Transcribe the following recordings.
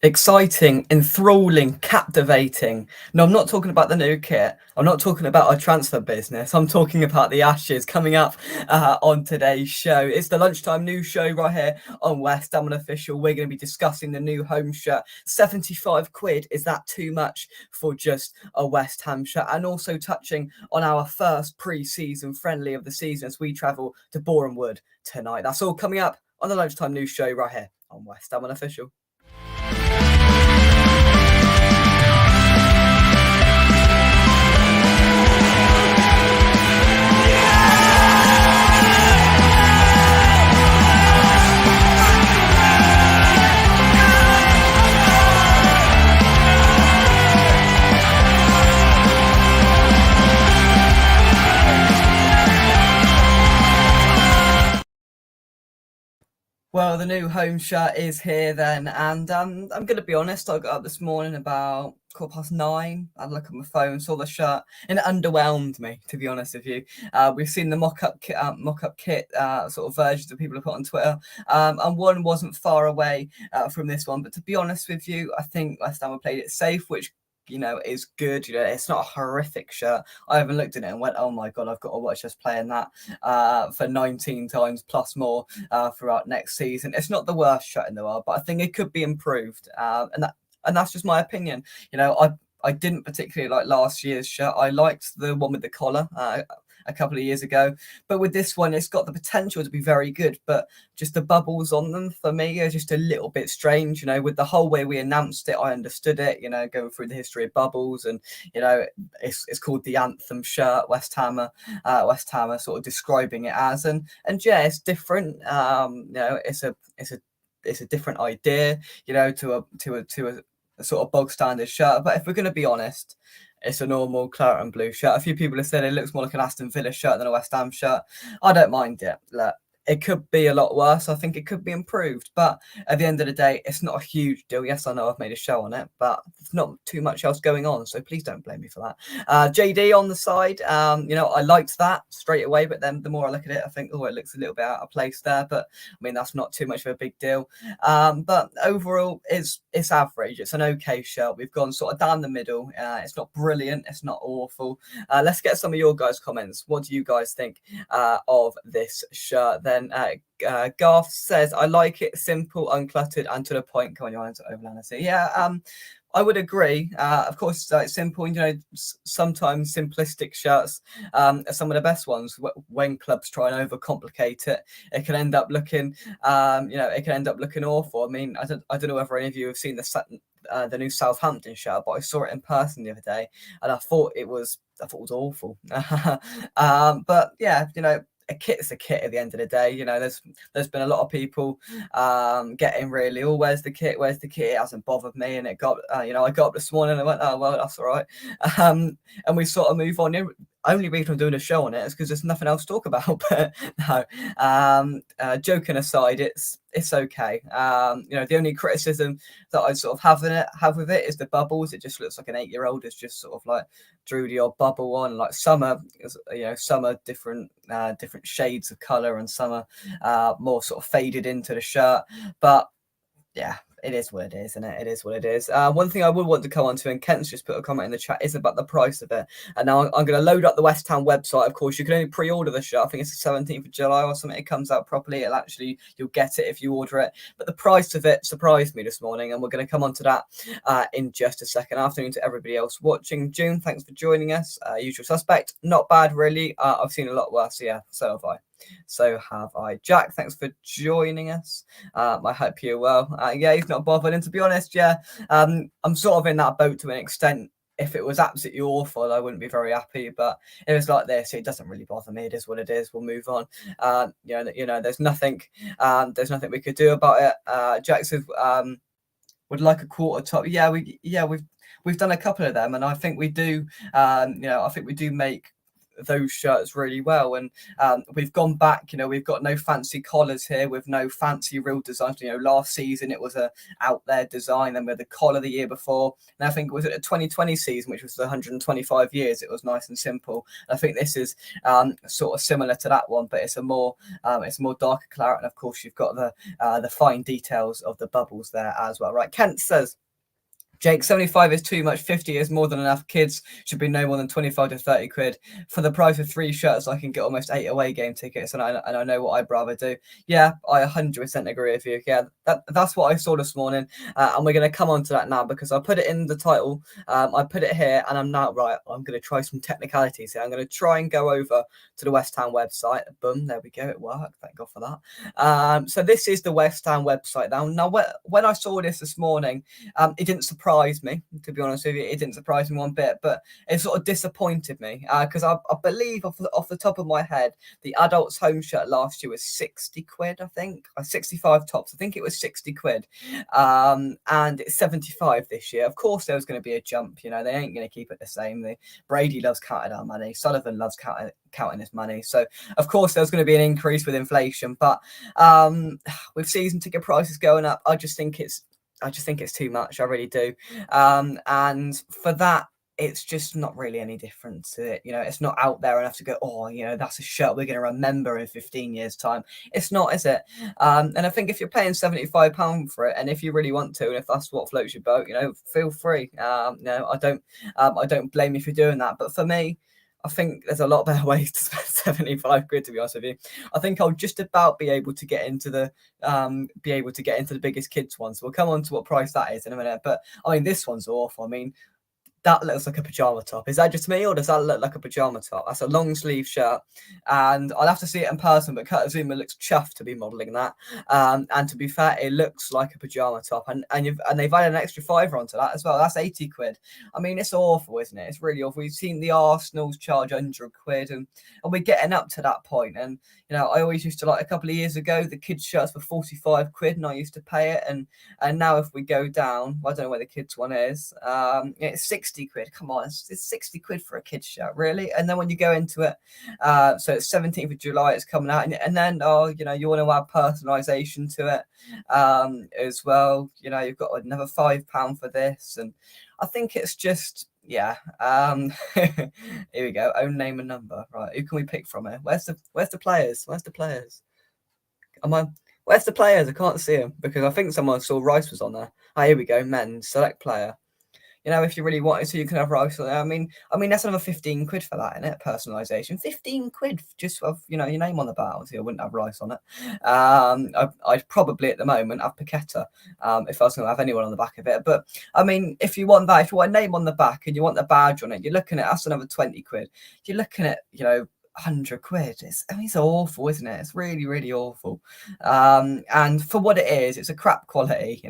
Exciting, enthralling, captivating. No, I'm not talking about the new kit. I'm not talking about our transfer business. I'm talking about the Ashes coming up on today's show. It's the Lunchtime News Show right here on West Ham Unofficial. We're going to be discussing the new home shirt. 75 quid. Is that too much for just a West Ham shirt? And also touching on our first pre-season friendly of the season as we travel to Boreham Wood tonight. That's all coming up on the Lunchtime News Show right here on West Ham Unofficial. Well, the new home shirt is here then, and I'm going to be honest, I got up this morning about 9:15, I had a look at my phone, saw the shirt, and it underwhelmed me, to be honest with you. We've seen the mock-up kit sort of versions that people have put on Twitter, and one wasn't far away from this one, but to be honest with you, I think West Ham played it safe, which is good. It's not a horrific shirt. I haven't looked at it and went, oh my God, I've got to watch us playing that for 19 times plus more throughout next season. It's not the worst shirt in the world, but I think it could be improved. And that's just my opinion. I didn't particularly like last year's shirt. I liked the one with the collar a couple of years ago, but with this one, it's got the potential to be very good, but just the bubbles on them for me are just a little bit strange. With the whole way we announced it, I understood it, going through the history of bubbles, and it's called the Anthem shirt, West Hammer sort of describing it as, and yeah, it's different. It's a different idea, to a sort of bog standard shirt. But if we're going to be honest, it's a normal claret and blue shirt. A few people have said it looks more like an Aston Villa shirt than a West Ham shirt. I don't mind it. Look, it could be a lot worse. I think it could be improved. But at the end of the day, it's not a huge deal. Yes, I know I've made a show on it, but there's not too much else going on. So please don't blame me for that. JD on the side, I liked that straight away. But then the more I look at it, I think, oh, it looks a little bit out of place there. But I mean, that's not too much of a big deal. But overall, it's average. It's an okay shirt. We've gone sort of down the middle. It's not brilliant. It's not awful. Let's get some of your guys' comments. What do you guys think of this shirt? Then Garth says, I like it simple, uncluttered, and to the point. Come on, your hands over, Lancy. Yeah, I would agree. Of course, it's simple. Sometimes simplistic shirts are some of the best ones. When clubs try and overcomplicate it, it can end up looking, awful. I mean, I don't know whether any of you have seen the new Southampton shirt, but I saw it in person the other day, and I thought it was awful. But yeah, a kit's a kit at the end of the day. There's been a lot of people getting really, oh, where's the kit? It hasn't bothered me, and it got I got up this morning and I went, oh well, that's all right. And we sort of move on. Only reason I'm doing a show on it is because there's nothing else to talk about. But no, joking aside, it's okay. The only criticism that I sort of have with it is the bubbles. It just looks like an 8-year-old has just sort of like drew the odd bubble on. Like some are different shades of color, and some are more sort of faded into the shirt. But yeah, it is what it is, isn't it? It is what it is. One thing I would want to come on to, and Kent's just put a comment in the chat, is about the price of it. And now I'm going to load up the West Ham website. Of course, you can only pre-order the shirt. I think it's the 17th of July or something. It comes out properly. You'll get it if you order it. But the price of it surprised me this morning, and we're going to come on to that in just a second. Afternoon to everybody else watching. June, thanks for joining us. Usual suspect. Not bad, really. I've seen a lot worse. Yeah, so have I. Jack, thanks for joining us. I hope you're well. Yeah, he's not bothered. And to be honest, yeah, I'm sort of in that boat to an extent. If it was absolutely awful, I wouldn't be very happy. But if it's like this, it doesn't really bother me. It is what it is. We'll move on. There's nothing we could do about it. Jack says, would like a quarter top. We've done a couple of them, and I think we do. I think we do make those shirts really well. And we've gone back, we've got no fancy collars here with no fancy real designs. Last season it was a out there design, and with the collar the year before, and I think it was at the 2020 season, which was 125 years, it was nice and simple. And I think this is sort of similar to that one, but it's a more darker claret, and of course you've got the fine details of the bubbles there as well. Right, Kent says, Jake, 75 is too much. 50 is more than enough. Kids should be no more than 25 to 30 quid. For the price of 3 shirts, I can get almost 8 away game tickets, and I know what I'd rather do. Yeah, I 100% agree with you. Yeah, that's what I saw this morning, and we're going to come on to that now because I put it in the title. I put it here, and I'm going to try some technicalities here. I'm going to try and go over to the West Ham website. Boom, there we go. It worked. Thank God for that. So this is the West Ham website now. Now, when I saw this morning, it didn't surprise me, to be honest with you. It didn't surprise me one bit, but it sort of disappointed me because I believe off the top of my head, the adults home shirt last year was 60 quid, I think, 65 tops. I think it was 60 quid, and it's 75 this year. Of course, there was going to be a jump. They ain't going to keep it the same. Brady loves counting our money. Sullivan loves counting his money. So, of course, there's going to be an increase with inflation. But with season ticket prices going up, I just think it's too much. I really do. And for that, it's just not really any different to it. It's not out there enough to go, that's a shirt we're going to remember in 15 years' time. It's not, is it? And I think if you're paying £75 for it, and if you really want to, and if that's what floats your boat, feel free. I don't blame you for doing that. But for me, I think there's a lot better ways to spend 75 quid, to be honest with you. I think I'll just about be able to get into the biggest kids one. So we'll come on to what price that is in a minute. But I mean, this one's awful. I mean, that looks like a pajama top. Is that just me, or does that look like a pajama top? That's a long sleeve shirt, and I'll have to see it in person. But Kurt Zuma looks chuffed to be modelling that. And to be fair, it looks like a pajama top, and they've added an extra £5 onto that as well. That's 80 quid. I mean, it's awful, isn't it? It's really awful. We've seen the Arsenals charge 100 quid, and we're getting up to that point. And I always used to, like, a couple of years ago, the kids' shirts were 45 quid, and I used to pay it. And now if we go down, I don't know where the kids' one is. It's 60 quid. Come on, it's 60 quid for a kid's shirt, really? And then when you go into it, so it's 17th of July, it's coming out, and then you want to add personalisation to it as well. You've got another £5 for this, and I think it's just here we go. Own name and number. Right, who can we pick from here? Where's the players? Where's the players? Where's the players? I can't see them because I think someone saw Rice was on there. Here we go. Men, select player. If you really wanted to, you can have Rice on there. I mean, that's another 15 quid for that, isn't it? Personalisation, 15 quid just for your name on the bar. Obviously, I wouldn't have Rice on it. I'd probably at the moment have Paqueta if I was going to have anyone on the back of it. But I mean, if you want that, if you want a name on the back and you want the badge on it, you're looking at that's another 20 quid. You're looking at 100 quid. It's awful, isn't it? It's really, really awful. And for what it is, it's a crap quality.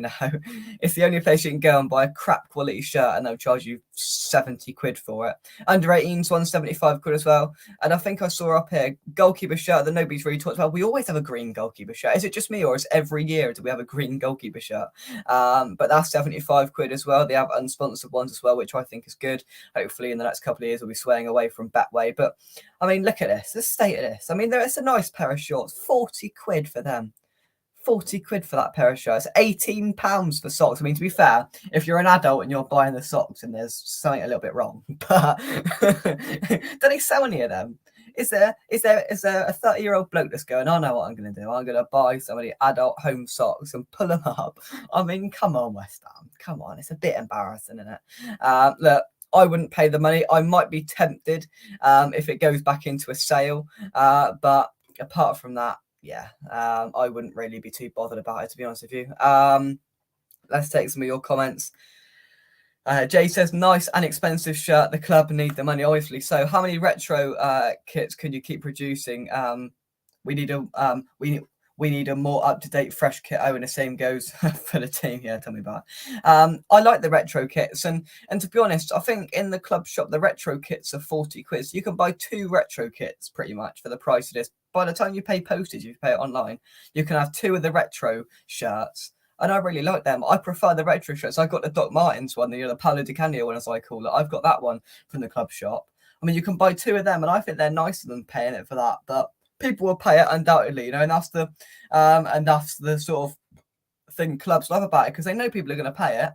It's the only place you can go and buy a crap quality shirt, and they'll charge you 70 quid for it. Under 18s, 175 quid as well. And I think I saw up here goalkeeper shirt that nobody's really talked about. We always have a green goalkeeper shirt. Is it just me, or is every year do we have a green goalkeeper shirt? But that's 75 quid as well. They have unsponsored ones as well, which I think is good. Hopefully in the next couple of years we'll be swaying away from Betway. But I mean, look at this. The state of this. I mean, it's a nice pair of shorts. 40 quid for them. 40 quid for that pair of shirts. £18 for socks. I mean, to be fair, if you're an adult and you're buying the socks and there's something a little bit wrong, but don't they sell any of them? Is there a 30-year-old bloke that's going, I know what I'm going to do. I'm going to buy somebody adult home socks and pull them up. I mean, come on, West Ham. Come on. It's a bit embarrassing, isn't it? Look, I wouldn't pay the money. I might be tempted if it goes back into a sale. But apart from that, I wouldn't really be too bothered about it, to be honest with you. Let's take some of your comments. Jay says, nice and expensive shirt. The club need the money, obviously. So how many retro kits can you keep producing? We need a more up-to-date, fresh kit. Oh, and the same goes for the team. Yeah, tell me about it. I like the retro kits. And to be honest, I think in the club shop, the retro kits are 40 quid. So you can buy 2 retro kits pretty much for the price of this. By the time you pay postage, if you pay it online, you can have 2 of the retro shirts. And I really like them. I prefer the retro shirts. I got the Doc Martens one, the Paolo Di Canio one, as I call it. I've got that one from the club shop. I mean, you can buy 2 of them, and I think they're nicer than paying it for that. But people will pay it undoubtedly, and that's the sort of thing clubs love about it, because they know people are going to pay it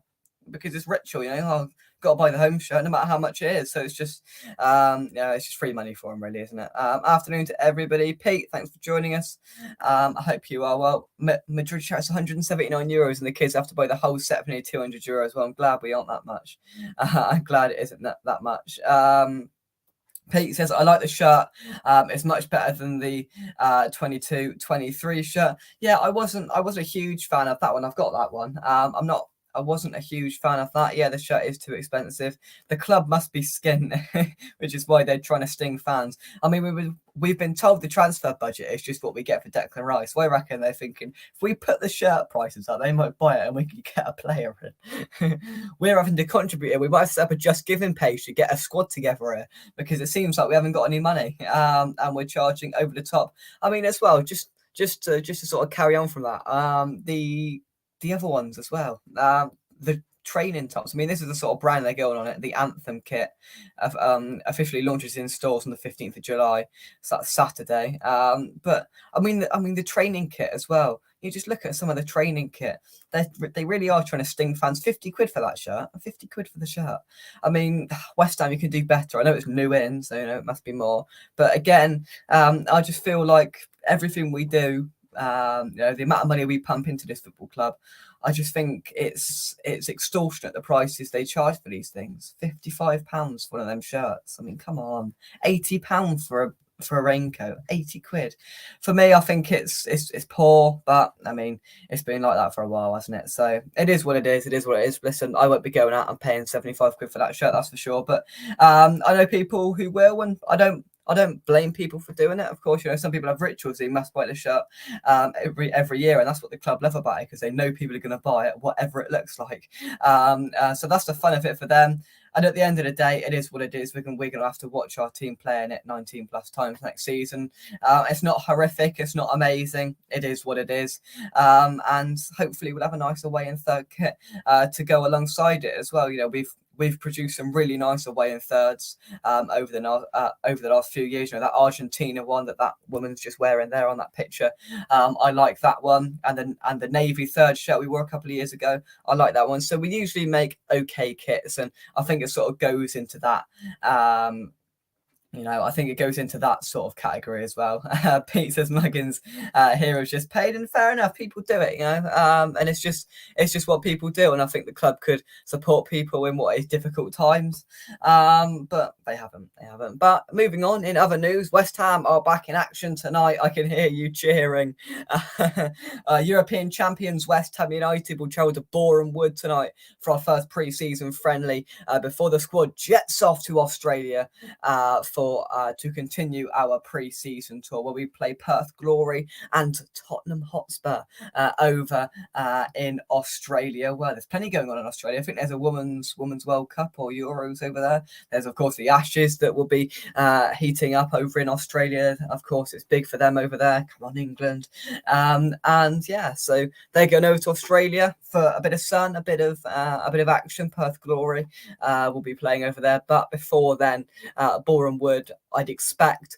because it's ritual. Oh, got to buy the home shirt no matter how much it is. So it's just it's just free money for them, really, isn't it? Afternoon to everybody. Pete, thanks for joining us. I hope you are well. Madrid shirt's €179 and the kids have to buy the whole set for nearly €200. Well, I'm glad we aren't that much. I'm glad it isn't that much. Pete says, I like the shirt. It's much better than the 22-23 shirt. Yeah, I wasn't a huge fan of that one. I've got that one. I wasn't a huge fan of that. Yeah, the shirt is too expensive. The club must be skin, which is why they're trying to sting fans. I mean, we've been told the transfer budget is just what we get for Declan Rice. So I reckon they're thinking, if we put the shirt prices up, they might buy it and we can get a player in. We're having to contribute here. We might set up a Just Giving page to get a squad together here, because it seems like we haven't got any money, and we're charging over the top. I mean, as well, just to sort of carry on from that, the other ones as well. The training tops. I mean, this is the sort of brand they're going on it. The Anthem kit officially launches in stores on the 15th of July. So that's Saturday. But I mean, the training kit as well. You just look at some of the training kit. They really are trying to sting fans. 50 quid for that shirt. 50 quid for the shirt. I mean, West Ham, you can do better. I know it's new in, so it must be more. But again, I just feel like everything we do, the amount of money we pump into this football club, I just think it's extortionate, the prices they charge for these things. £55 for one of them shirts. I mean, come on. £80 for a raincoat. 80 quid. For me, I think it's poor, but I mean, it's been like that for a while, hasn't it? So it is what it is. It is what it is. Listen, I won't be going out and paying 75 quid for that shirt, that's for sure. But I know people who will, and I don't blame people for doing it. Of course, some people have rituals. They must buy the shirt every year, and that's what the club love about it, because they know people are going to buy it, whatever it looks like. So that's the fun of it for them. And at the end of the day, it is what it is. We're going to have to watch our team playing it 19 plus times next season. It's not horrific. It's not amazing. It is what it is. And hopefully we'll have a nice away in third kit to go alongside it as well. We've produced some really nice away in thirds over the last few years. That Argentina one that woman's just wearing there on that picture. I like that one, and the navy third shirt we wore a couple of years ago. I like that one. So we usually make okay kits, and I think it sort of goes into that. I think it goes into that sort of category as well. Pete says Muggins heroes just paid, and fair enough, people do it, and it's just what people do, and I think the club could support people in what is difficult times, but they haven't. But moving on, in other news, West Ham are back in action tonight. I can hear you cheering. European champions West Ham United will travel to Boreham Wood tonight for our first pre-season friendly before the squad jets off to Australia to continue our pre-season tour, where we play Perth Glory and Tottenham Hotspur over in Australia. Well, there's plenty going on in Australia. I think there's a women's World Cup or Euros over there. There's, of course, the Ashes that will be heating up over in Australia. Of course, it's big for them over there. Come on, England. So they're going over to Australia for a bit of sun, a bit of action. Perth Glory will be playing over there, but before then, Boreham Wood, I'd expect,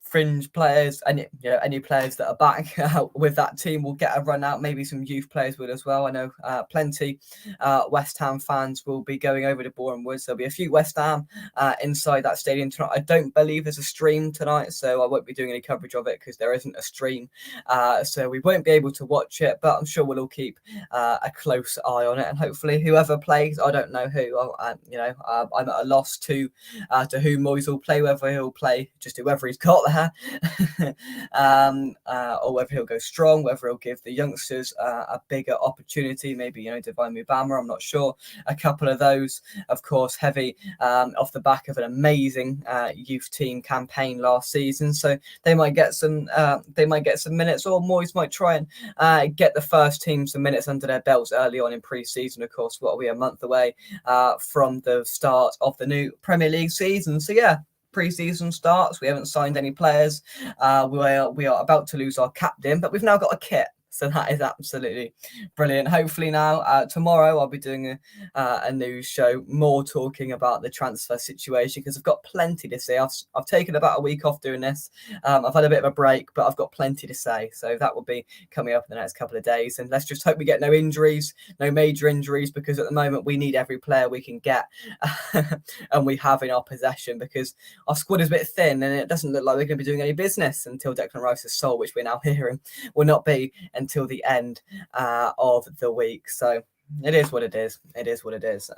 fringe players and any players that are back with that team will get a run out. Maybe some youth players will as well. I know plenty West Ham fans will be going over to Boreham Wood. So there'll be a few West Ham inside that stadium tonight. I don't believe there's a stream tonight, so I won't be doing any coverage of it because there isn't a stream. So we won't be able to watch it, but I'm sure we'll all keep a close eye on it. And hopefully whoever plays, I don't know who, I'm at a loss to who Moyes will play, whether he'll play just whoever he's got there. Or whether he'll go strong, whether he'll give the youngsters a bigger opportunity, maybe Divine Mubama, I'm not sure. A couple of those, of course, heavy off the back of an amazing youth team campaign last season, so they might get some minutes, or Moyes might try and get the first team some minutes under their belts early on in pre-season. Of course, what are we, a month away from the start of the new Premier League season? So yeah, pre-season starts. We haven't signed any players. We are about to lose our captain, but we've now got a kit. So that is absolutely brilliant. Hopefully now, tomorrow I'll be doing a news show, more talking about the transfer situation, because I've got plenty to say. I've taken about a week off doing this. I've had a bit of a break, but I've got plenty to say. So that will be coming up in the next couple of days. And let's just hope we get no injuries, no major injuries, because at the moment we need every player we can get and we have in our possession, because our squad is a bit thin and it doesn't look like we're going to be doing any business until Declan Rice's sold, which we're now hearing will not be until the end of the week. So it is what it is. It is what it is.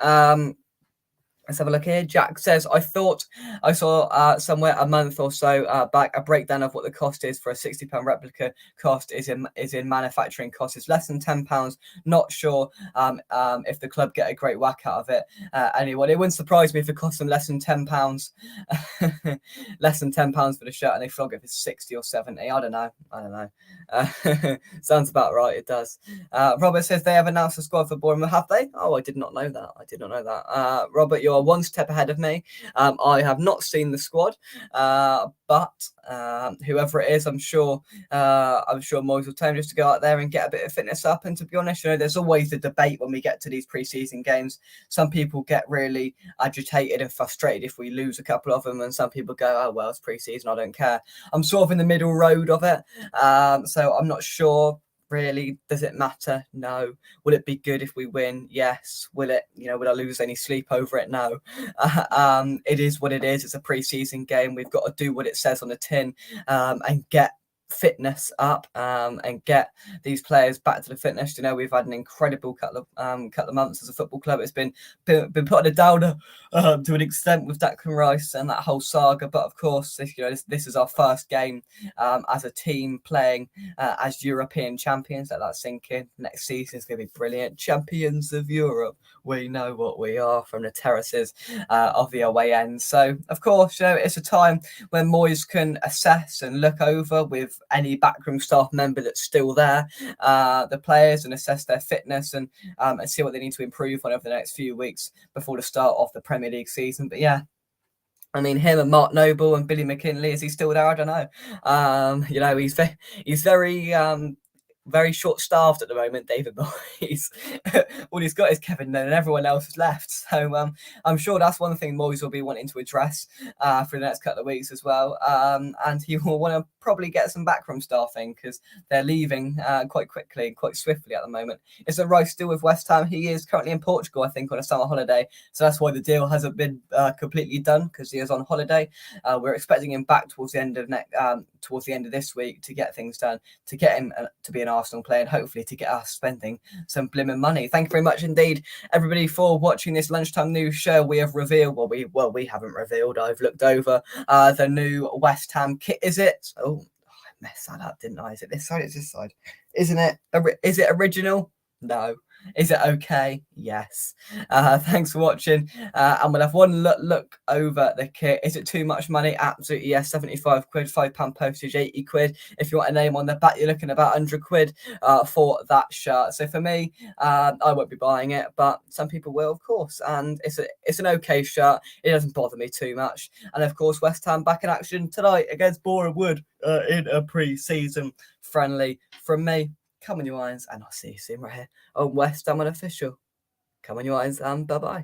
Let's have a look here. Jack says, I thought I saw somewhere a month or so back a breakdown of what the cost is for a £60 replica. Cost is in manufacturing cost. It's less than £10. Not sure if the club get a great whack out of it. Anyone, it wouldn't surprise me if it cost them less than £10, less than £10 for the shirt, and they flog it for 60 or 70. I don't know. Sounds about right. It does. Robert says they have announced a squad for Bournemouth. Have they? Oh, I did not know that. Robert, you're one step ahead of me. I have not seen the squad, but whoever it is, I'm sure Moyes will tell him just to go out there and get a bit of fitness up. And to be honest, there's always the debate when we get to these pre-season games. Some people get really agitated and frustrated if we lose a couple of them, and some people go, oh well, it's pre-season, I don't care. I'm sort of in the middle road of it, so I'm not sure. Really, does it matter? No. Will it be good if we win? Yes. Will it, will I lose any sleep over it? No. It is what it is. It's a pre-season game. We've got to do what it says on the tin, and get fitness up, and get these players back to the fitness. We've had an incredible couple of months as a football club. It's been put on a downer to an extent with Declan Rice and that whole saga. But of course, this is our first game as a team playing as European champions. Let that sink in. Next season is going to be brilliant. Champions of Europe. We know what we are from the terraces of the away end. So of course, it's a time when Moyes can assess and look over with any backroom staff member that's still there, the players, and assess their fitness and see what they need to improve on over the next few weeks before the start of the Premier League season. But yeah, I mean, him and Mark Noble and Billy McKinley, is he still there? I don't know. He's very short-staffed at the moment, David Moyes. All he's got is Kevin Nunn, and everyone else has left. So I'm sure that's one thing Moyes will be wanting to address for the next couple of weeks as well. And he will want to probably get some backroom staffing, because they're leaving quite quickly, quite swiftly at the moment. Is it Rice still with West Ham? He is currently in Portugal, I think, on a summer holiday. So that's why the deal hasn't been completely done, because he is on holiday. We're expecting him back towards the end of this week to get things done, to get him to be an Arsenal player, and hopefully to get us spending some blimmin' money. Thank you very much indeed, everybody, for watching this lunchtime news show. We have revealed, we haven't revealed. I've looked over the new West Ham kit. Is it? Oh, I messed that up, didn't I? Is it this side? It's this side, isn't it? Is it original? No. Is it okay? Yes. Thanks for watching. And we'll have one look over the kit. Is it too much money? Absolutely yes. 75 quid, £5 postage, 80 quid. If you want a name on the back, you're looking about 100 quid for that shirt. So for me, I won't be buying it, but some people will, of course. And it's an okay shirt. It doesn't bother me too much. And of course, West Ham back in action tonight against Boreham Wood in a pre-season friendly. From me, come on, you irons, and I'll see you soon right here on West Ham Unofficial. Come on, you irons, and bye-bye.